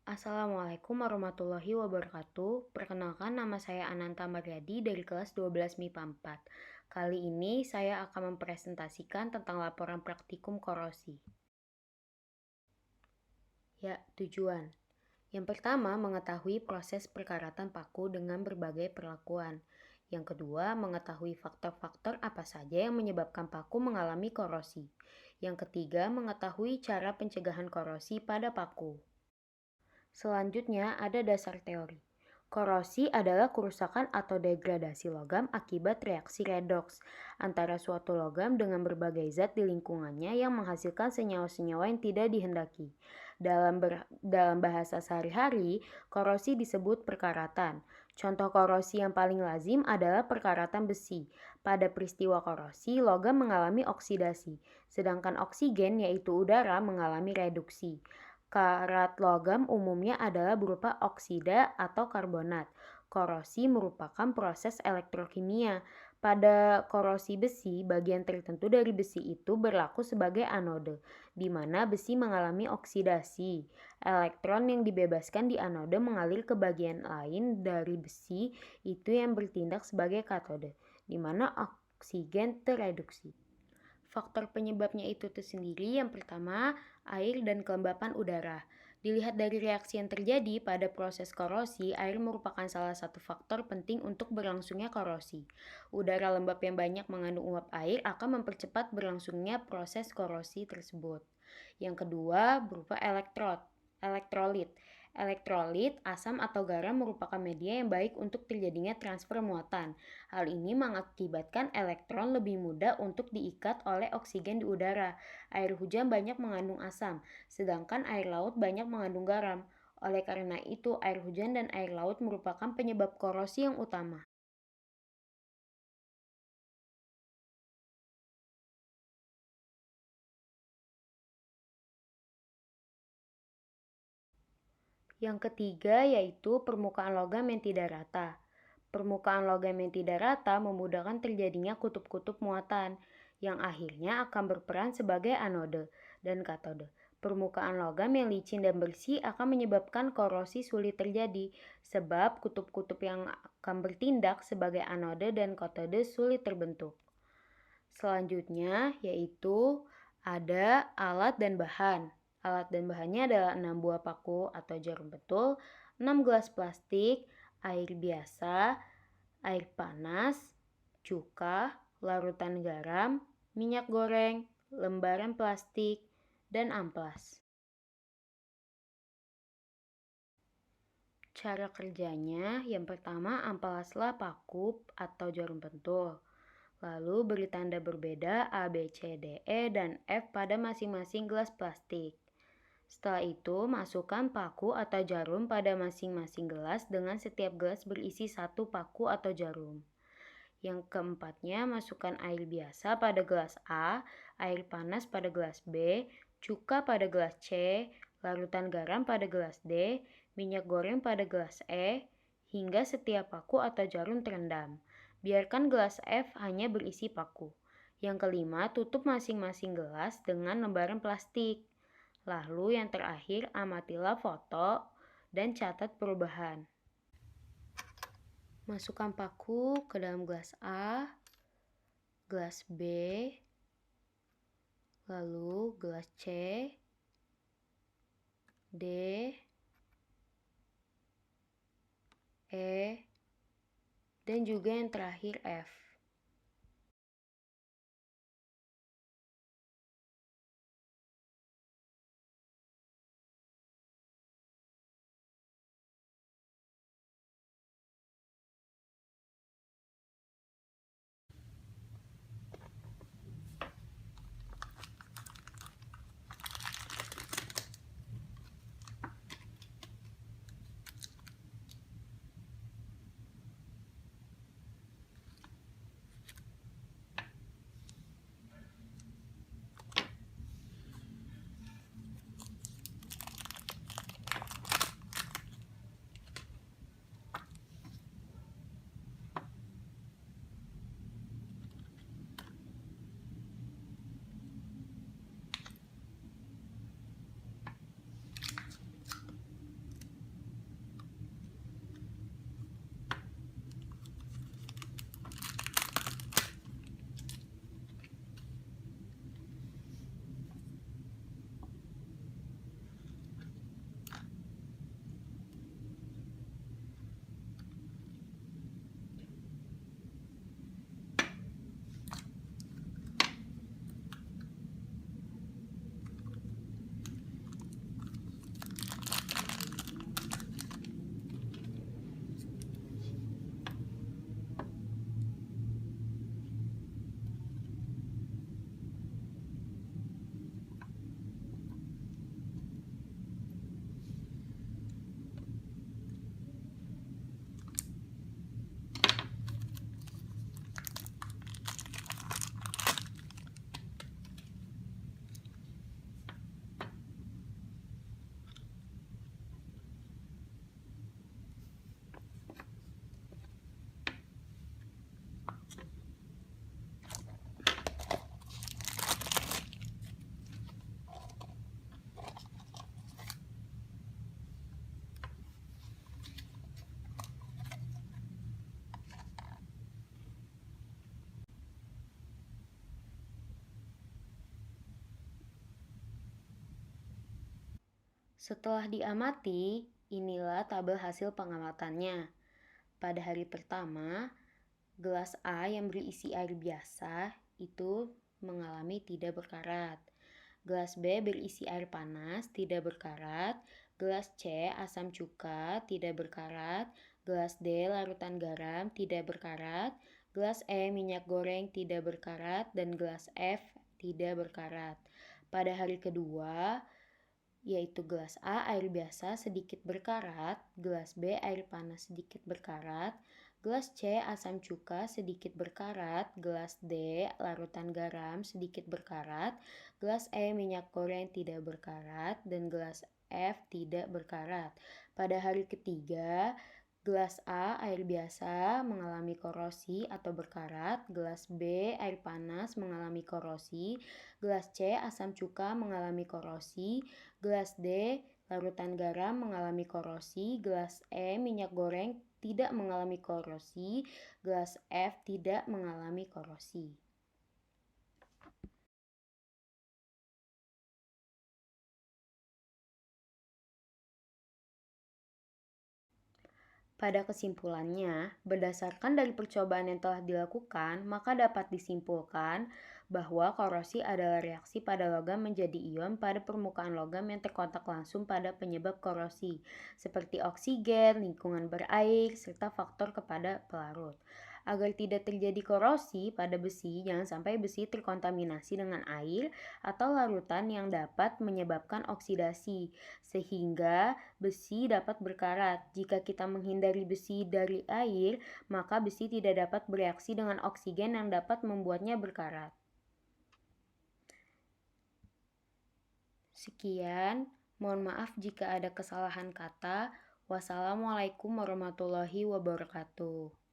Assalamualaikum warahmatullahi wabarakatuh. Perkenalkan, nama saya Ananta Maryadi dari kelas 12 MIPA 4. Kali ini saya akan mempresentasikan tentang laporan praktikum korosi. Ya, tujuan. Yang pertama, mengetahui proses perkaratan paku dengan berbagai perlakuan. Yang kedua, mengetahui faktor-faktor apa saja yang menyebabkan paku mengalami korosi. Yang ketiga, mengetahui cara pencegahan korosi pada paku. Selanjutnya ada dasar teori. Korosi adalah kerusakan atau degradasi logam akibat reaksi redoks antara suatu logam dengan berbagai zat di lingkungannya yang menghasilkan senyawa-senyawa yang tidak dihendaki. Dalam bahasa sehari-hari, korosi disebut perkaratan. Contoh korosi yang paling lazim adalah perkaratan besi. Pada peristiwa korosi, logam mengalami oksidasi, sedangkan oksigen yaitu udara mengalami reduksi. Karat logam umumnya adalah berupa oksida atau karbonat. Korosi merupakan proses elektrokimia. Pada korosi besi, bagian tertentu dari besi itu berlaku sebagai anode, di mana besi mengalami oksidasi. Elektron yang dibebaskan di anode mengalir ke bagian lain dari besi itu yang bertindak sebagai katode, di mana oksigen tereduksi. Faktor penyebabnya itu tersendiri yang pertama, air dan kelembapan udara. Dilihat dari reaksi yang terjadi pada proses korosi, air merupakan salah satu faktor penting untuk berlangsungnya korosi. Udara lembab yang banyak mengandung uap air akan mempercepat berlangsungnya proses korosi tersebut. Yang kedua, berupa elektrolit. Elektrolit, asam atau garam merupakan media yang baik untuk terjadinya transfer muatan. Hal ini mengakibatkan elektron lebih mudah untuk diikat oleh oksigen di udara. Air hujan banyak mengandung asam, sedangkan air laut banyak mengandung garam. Oleh karena itu, air hujan dan air laut merupakan penyebab korosi yang utama. Yang ketiga yaitu permukaan logam yang tidak rata. Permukaan logam yang tidak rata memudahkan terjadinya kutub-kutub muatan, yang akhirnya akan berperan sebagai anode dan katode. Permukaan logam yang licin dan bersih akan menyebabkan korosi sulit terjadi, sebab kutub-kutub yang akan bertindak sebagai anode dan katode sulit terbentuk. Selanjutnya yaitu ada alat dan bahan. Alat dan bahannya adalah 6 buah paku atau jarum pentul, 6 gelas plastik, air biasa, air panas, cuka, larutan garam, minyak goreng, lembaran plastik, dan amplas. Cara kerjanya, yang pertama amplaslah paku atau jarum pentul. Lalu beri tanda berbeda A, B, C, D, E, dan F pada masing-masing gelas plastik. Setelah itu, masukkan paku atau jarum pada masing-masing gelas dengan setiap gelas berisi satu paku atau jarum. Yang keempatnya, masukkan air biasa pada gelas A, air panas pada gelas B, cuka pada gelas C, larutan garam pada gelas D, minyak goreng pada gelas E, hingga setiap paku atau jarum terendam. Biarkan gelas F hanya berisi paku. Yang kelima, tutup masing-masing gelas dengan lembaran plastik. Lalu yang terakhir, amatilah foto dan catat perubahan. Masukkan paku ke dalam gelas A, gelas B, lalu gelas C, D, E, dan juga yang terakhir F. Setelah diamati, inilah tabel hasil pengamatannya. Pada hari pertama, gelas A yang berisi air biasa itu mengalami tidak berkarat. Gelas B berisi air panas, tidak berkarat. Gelas C asam cuka, tidak berkarat. Gelas D larutan garam, tidak berkarat. Gelas E minyak goreng, tidak berkarat. Dan gelas F tidak berkarat. Pada hari kedua, yaitu gelas A air biasa sedikit berkarat, gelas B air panas sedikit berkarat, gelas C asam cuka sedikit berkarat, gelas D larutan garam sedikit berkarat, gelas E minyak goreng tidak berkarat, dan gelas F tidak berkarat. Pada hari ketiga, gelas A air biasa mengalami korosi atau berkarat, gelas B air panas mengalami korosi, gelas C asam cuka mengalami korosi, gelas D larutan garam mengalami korosi, gelas E minyak goreng tidak mengalami korosi, gelas F tidak mengalami korosi. Pada kesimpulannya, berdasarkan dari percobaan yang telah dilakukan, maka dapat disimpulkan bahwa korosi adalah reaksi pada logam menjadi ion pada permukaan logam yang terkontak langsung pada penyebab korosi, seperti oksigen, lingkungan berair, serta faktor kepada pelarut. Agar tidak terjadi korosi pada besi, jangan sampai besi terkontaminasi dengan air atau larutan yang dapat menyebabkan oksidasi, sehingga besi dapat berkarat. Jika kita menghindari besi dari air, maka besi tidak dapat bereaksi dengan oksigen yang dapat membuatnya berkarat. Sekian, mohon maaf jika ada kesalahan kata. Wassalamualaikum warahmatullahi wabarakatuh.